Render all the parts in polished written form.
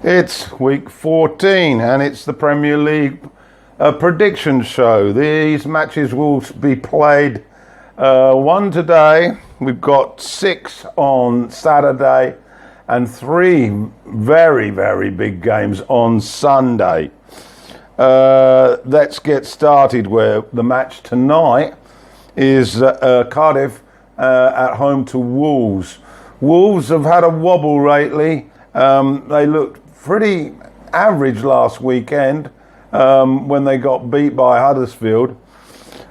It's week 14 and it's the Premier League prediction show. These matches will be played one today. We've got 6 on Saturday and 3 very, very big games on Sunday. Let's get started where the match tonight is Cardiff at home to Wolves. Wolves have had a wobble lately. They looked pretty average last weekend when they got beat by Huddersfield.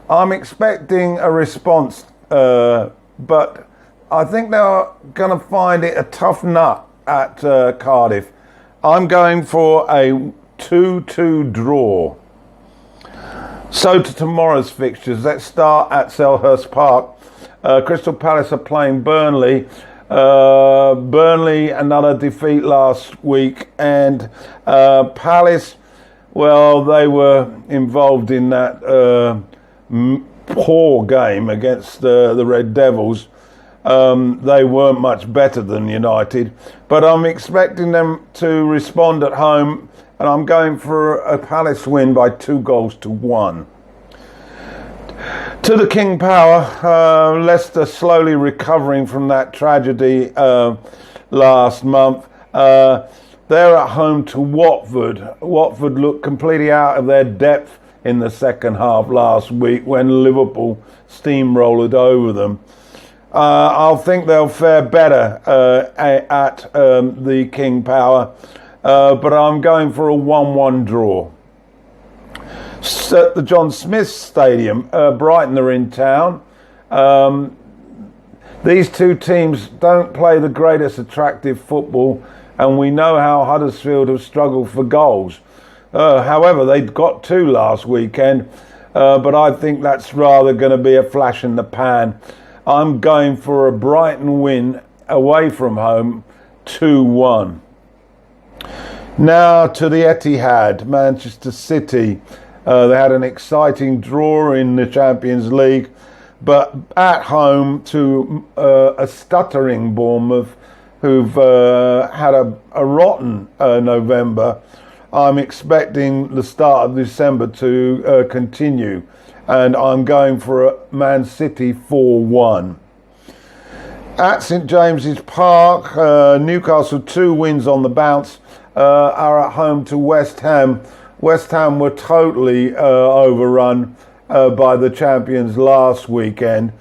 I'm expecting a response, but I think they're going to find it a tough nut at Cardiff. I'm going for a 2-2 draw. So to tomorrow's fixtures, let's start at Selhurst Park. Crystal Palace are playing Burnley. Burnley, another defeat last week, and Palace, well, they were involved in that poor game against the Red Devils. They weren't much better than United, but I'm expecting them to respond at home, and I'm going for a Palace win by 2-1. To the King Power, Leicester slowly recovering from that tragedy last month. They're at home to Watford. Watford looked completely out of their depth in the second half last week when Liverpool steamrolled over them. I think they'll fare better at the King Power, but I'm going for a 1-1 draw. At the John Smith Stadium, Brighton are in town. These two teams don't play the greatest attractive football, and we know how Huddersfield have struggled for goals. However, they got 2 last weekend, but I think that's rather going to be a flash in the pan. I'm going for a Brighton win away from home, 2-1. Now to the Etihad, Manchester City. They had an exciting draw in the Champions League, but at home to a stuttering Bournemouth, who've had a rotten November. I'm expecting the start of December to continue, and I'm going for a Man City 4-1. At St James's Park, Newcastle 2 wins on the bounce, are at home to West Ham. West Ham were totally overrun by the champions last weekend.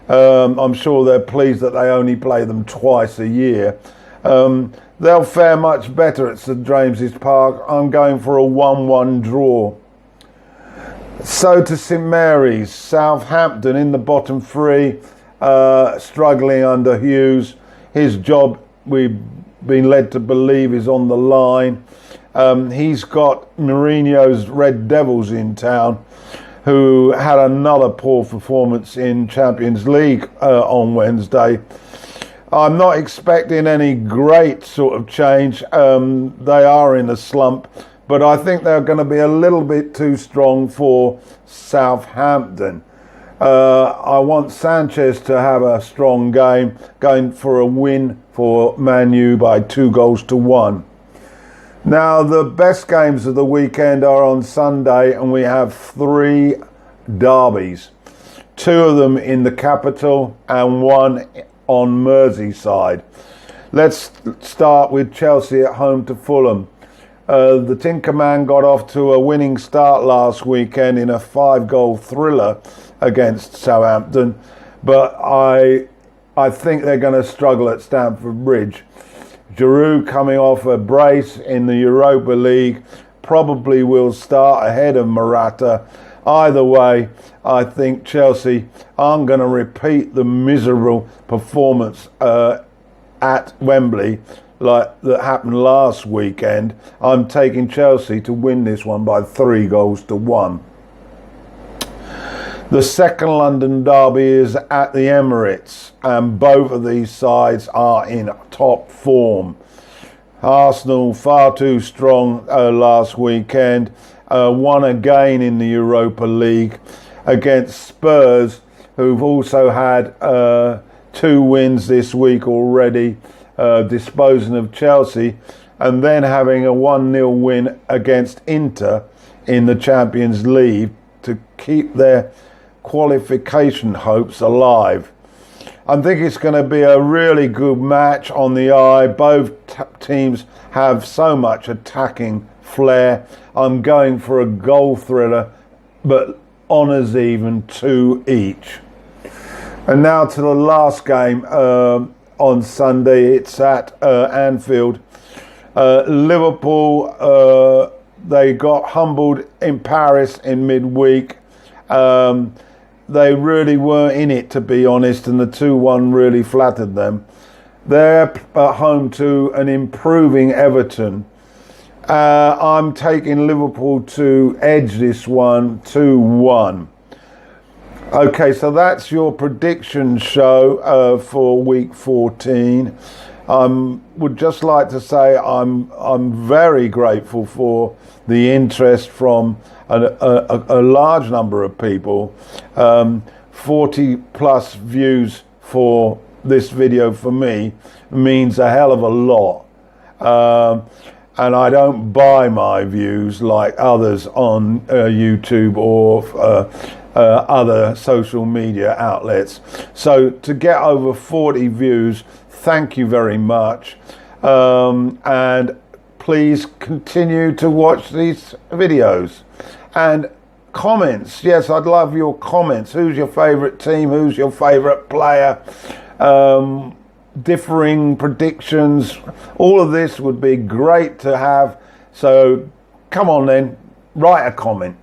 I'm sure they're pleased that they only play them twice a year. They'll fare much better at St James's Park. I'm going for a 1-1 draw. So to St Mary's, Southampton in the bottom 3, struggling under Hughes. His job, we've been led to believe, is on the line. He's got Mourinho's Red Devils in town, who had another poor performance in Champions League on Wednesday. I'm not expecting any great sort of change. They are in a slump, but I think they're going to be a little bit too strong for Southampton. I want Sanchez to have a strong game, going for a win for Man U by 2-1. Now, the best games of the weekend are on Sunday, and we have 3 derbies. 2 of them in the capital and 1 on Merseyside. Let's start with Chelsea at home to Fulham. The Tinkerman got off to a winning start last weekend in a 5-goal thriller against Southampton, but I think they're going to struggle at Stamford Bridge. Giroud, coming off a brace in the Europa League, probably will start ahead of Morata. Either way, I think Chelsea aren't going to repeat the miserable performance at Wembley like that happened last weekend. I'm taking Chelsea to win this one by 3-1. The second London derby is at the Emirates, and both of these sides are in top form. Arsenal far too strong last weekend, won again in the Europa League against Spurs, who've also had 2 wins this week already, disposing of Chelsea. and then having a 1-0 win against Inter in the Champions League to keep their qualification hopes alive. I think it's going to be a really good match on the eye. Both teams have so much attacking flair. I'm going for a goal thriller, but honours even 2 each. And now to the last game on Sunday. It's at Anfield. Liverpool, they got humbled in Paris in midweek. They really weren't in it, to be honest, and the 2-1 really flattered them. They're at home to an improving Everton. I'm taking Liverpool to edge this one 2-1. Okay, so that's your prediction show for week 14. Would just like to say I'm very grateful for the interest from a large number of people. 40 plus views for this video for me means a hell of a lot. And I don't buy my views like others on YouTube or other social media outlets. So to get over 40 views, thank you very much. And please continue to watch these videos. And comments, yes, I'd love your comments. Who's your favourite team? Who's your favourite player? Differing predictions. All of this would be great to have. So come on then, write a comment.